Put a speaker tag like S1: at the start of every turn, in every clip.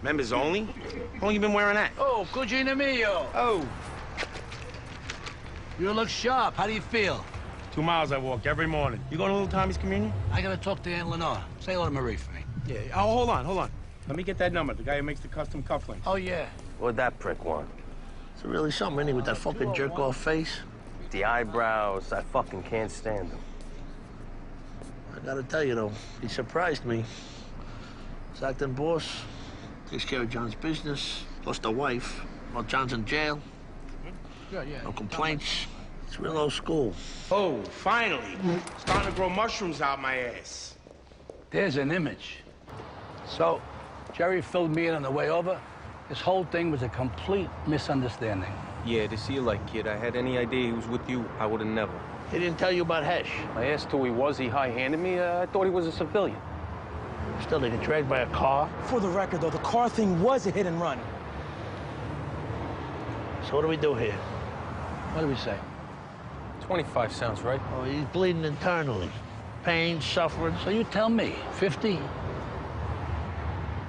S1: Members only? How long you been wearing that?
S2: Oh, Cugino mio.
S1: Oh.
S2: You look sharp. How do you feel?
S1: 2 miles I walk every morning. You going to Little Tommy's communion?
S2: I gotta talk to Aunt Lenore. Say hello to Marie for me.
S1: Yeah. Oh, hold on. Let me get that number, the guy who makes the custom cufflinks.
S2: Oh, yeah.
S3: What'd that prick want?
S4: It's really something, ain't he, with that fucking jerk-off face?
S3: The eyebrows, I fucking can't stand them.
S4: I gotta tell you, though, he surprised me. He's acting boss, takes care of John's business, plus the wife. While John's in jail.
S2: Good, yeah.
S4: No complaints. It's real old school.
S1: Oh, finally. Starting to grow mushrooms out my ass.
S2: There's an image. So, Jerry filled me in on the way over. This whole thing was a complete misunderstanding.
S5: Yeah, to see you like, kid. I had any idea he was with you, I would have never.
S4: He didn't tell you about Hesh.
S5: I asked who he was, he high-handed me. I thought he was a civilian.
S4: Still, they get dragged by a car.
S6: For the record, though, the car thing was a hit and run.
S4: So what do we do here?
S2: What do we say?
S5: 25 sounds right.
S4: Oh, he's bleeding internally. Pain, suffering.
S2: So you tell me, 50?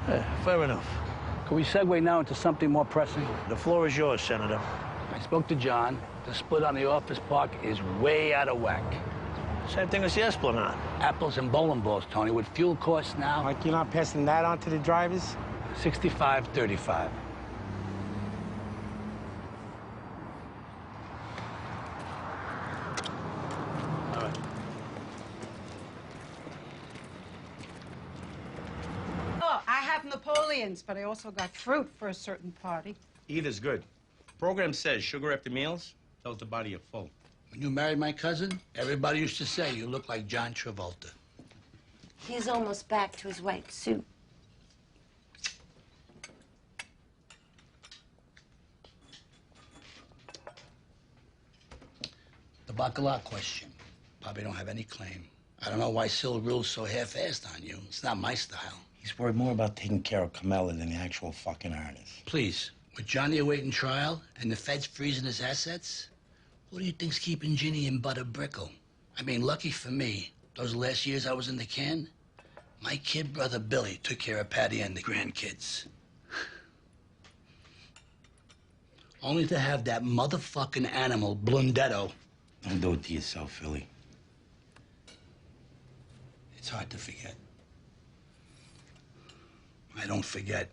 S4: Yeah, fair enough.
S2: Can we segue now into something more pressing?
S4: The floor is yours, Senator.
S2: I spoke to John. The split on the office park is way out of whack.
S4: Same thing as the Esplanade.
S2: Apples and bowling balls, Tony. With fuel costs now,
S1: Like you're not passing that on to the drivers?
S2: 65-35. All right.
S7: Oh, I have Napoleons, but I also got fruit for a certain party.
S1: Either's good. Program says sugar after meals tells the body you're full.
S2: When you married my cousin, everybody used to say you look like John Travolta.
S8: He's almost back to his white suit.
S2: The baccarat question. Probably don't have any claim. I don't know why Syl rules so half-assed on you. It's not my style.
S9: He's worried more about taking care of Carmela than the actual fucking earners.
S2: Please, with Johnny awaiting trial and the feds freezing his assets, who do you think's keeping Ginny in butter brickle? I mean, lucky for me, those last years I was in the can, my kid brother Billy took care of Patty and the grandkids. Only to have that motherfucking animal, Blundetto.
S9: Don't do it to yourself, Philly.
S2: It's hard to forget. I don't forget.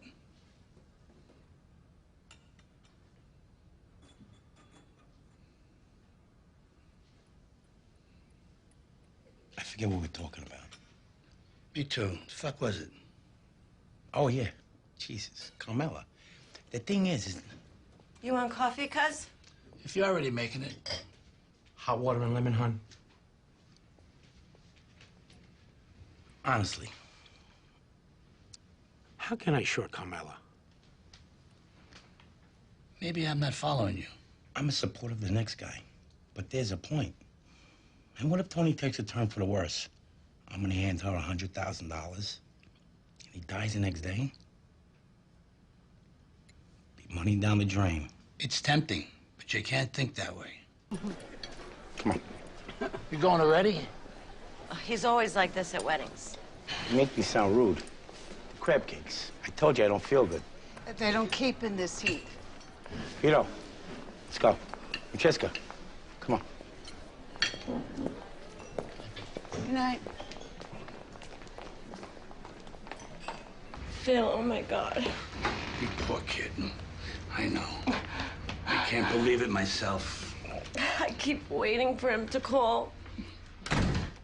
S9: I forget what we're talking about.
S2: Me too. The fuck was it?
S9: Oh, yeah. Jesus. Carmela. The thing is...
S8: You want coffee, cuz?
S2: If you're already making it.
S9: Hot water and lemon, hun? Honestly, how can I short Carmela?
S2: Maybe I'm not following you.
S9: I'm a supporter of the next guy, but there's a point. And what if Tony takes a turn for the worse? I'm gonna hand her $100,000, and he dies the next day? Be money down the drain.
S2: It's tempting, but you can't think that way.
S9: Come on.
S2: You going already?
S8: He's always like this at weddings.
S9: You make me sound rude. Crab cakes. I told you I don't feel good.
S7: They don't keep in this heat.
S9: Vito, let's go. Francesca, come on.
S7: Good night.
S8: Phil, oh my God.
S2: You poor kid. I know. I can't believe it myself.
S8: I keep waiting for him to call.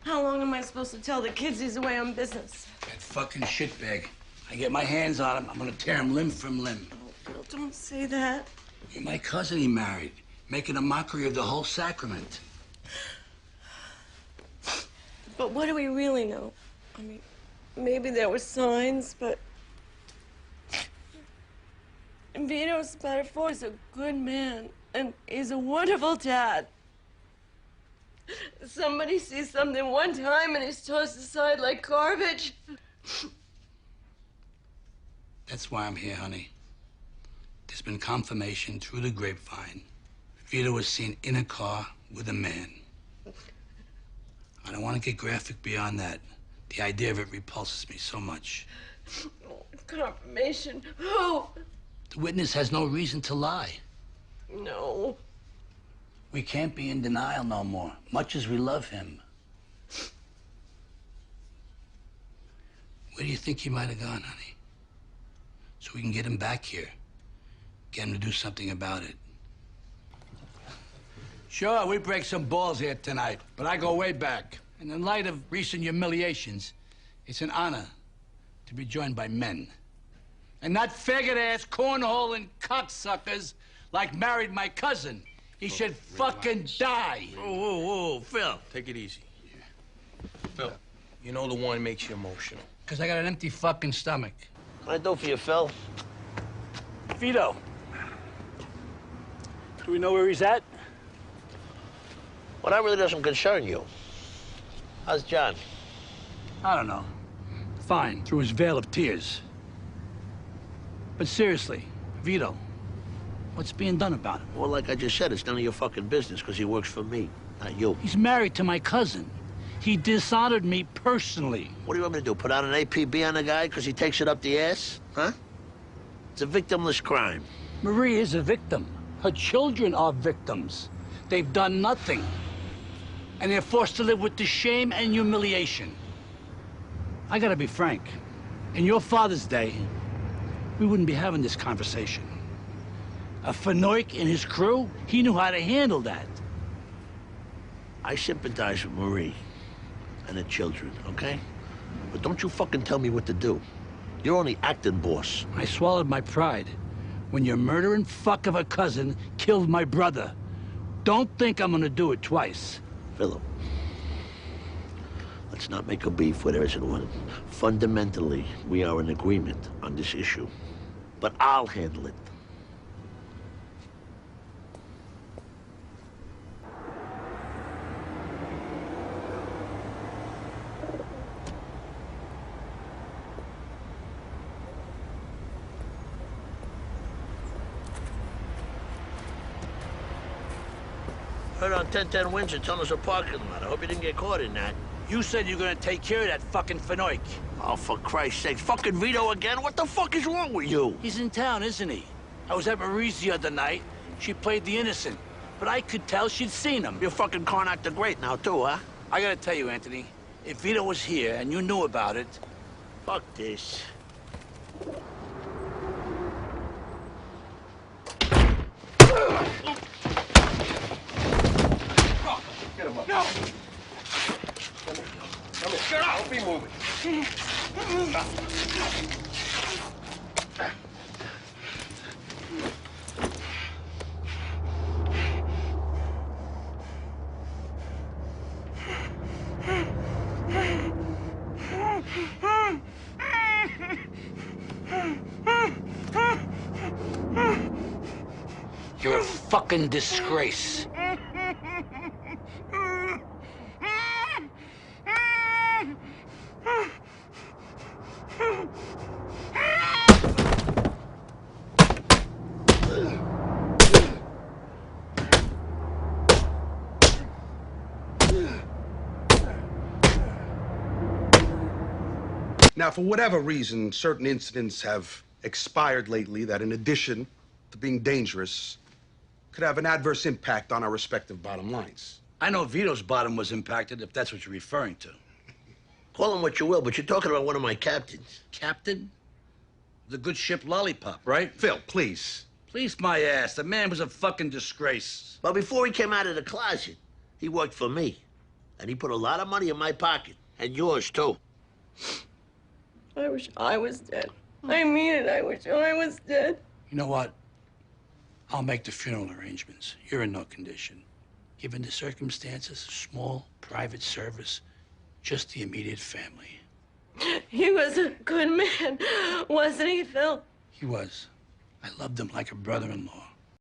S8: How long am I supposed to tell the kids he's away on business?
S2: That fucking shitbag. I get my hands on him, I'm gonna tear him limb from limb.
S8: Oh, Phil, don't say that.
S2: You're my cousin he married, making a mockery of the whole sacrament.
S8: But what do we really know? I mean, maybe there were signs, but... Vito Spadafore is a good man, and he's a wonderful dad. Somebody sees something one time and he's tossed aside like garbage.
S2: That's why I'm here, honey. There's been confirmation through the grapevine. Vito was seen in a car with a man. I don't want to get graphic beyond that. The idea of it repulses me so much.
S8: Confirmation. Who?
S2: The witness has no reason to lie.
S8: No.
S2: We can't be in denial no more, much as we love him. Where do you think he might have gone, honey? So we can get him back here. Get him to do something about it. Sure, we break some balls here tonight, but I go way back. And in light of recent humiliations, it's an honor to be joined by men. And not faggot-ass, cornholing cocksuckers like married my cousin. He should fucking die.
S4: Whoa, Phil.
S5: Take it easy. Phil, you know the wine makes you emotional.
S2: Because I got an empty fucking stomach.
S4: What can I do for you, Phil?
S6: Vito. Do we know where he's at?
S4: Well, that really doesn't concern you. How's John?
S2: I don't know. Fine, through his veil of tears. But seriously, Vito, what's being done about it?
S4: Well, like I just said, it's none of your fucking business because he works for me, not you.
S2: He's married to my cousin. He dishonored me personally.
S4: What do you want me to do, put out an APB on the guy because he takes it up the ass? Huh? It's a victimless crime.
S2: Marie is a victim. Her children are victims. They've done nothing. And they're forced to live with the shame and humiliation. I gotta be frank. In your father's day, we wouldn't be having this conversation. A Fanoik and his crew, he knew how to handle that.
S4: I sympathize with Marie and the children, okay? But don't you fucking tell me what to do. You're only acting, boss.
S2: I swallowed my pride when your murdering fuck of a cousin killed my brother. Don't think I'm gonna do it twice.
S4: Philip, let's not make a beef where there isn't one. Fundamentally, we are in agreement on this issue. But I'll handle it. Heard on 1010 Windsor telling us a parking lot. I hope you didn't get caught in that.
S2: You said you were gonna take care of that fucking Fanoik.
S4: Oh, for Christ's sake. Fucking Vito again? What the fuck is wrong with you?
S2: He's in town, isn't he? I was at Marie's the other night. She played the innocent, but I could tell she'd seen him.
S4: You're fucking corn actor great now, too, huh?
S2: I gotta tell you, Anthony, if Vito was here and you knew about it...
S4: Fuck this.
S5: Get him up. No! Come here. Get out! Don't be moving.
S2: You're a fucking disgrace.
S10: Now, for whatever reason, certain incidents have expired lately that, in addition to being dangerous, could have an adverse impact on our respective bottom lines.
S2: I know Vito's bottom was impacted, if that's what you're referring to.
S4: Call him what you will, but you're talking about one of my captains.
S2: Captain? The good ship Lollipop, right?
S10: Phil, please.
S2: Please my ass. The man was a fucking disgrace.
S4: But before he came out of the closet, he worked for me. And he put a lot of money in my pocket. And yours, too.
S8: I wish I was dead. I mean it. I wish I was dead.
S2: You know what? I'll make the funeral arrangements. You're in no condition. Given the circumstances, small, private service, just the immediate family.
S8: He was a good man, wasn't he, Phil?
S2: He was. I loved him like a brother-in-law.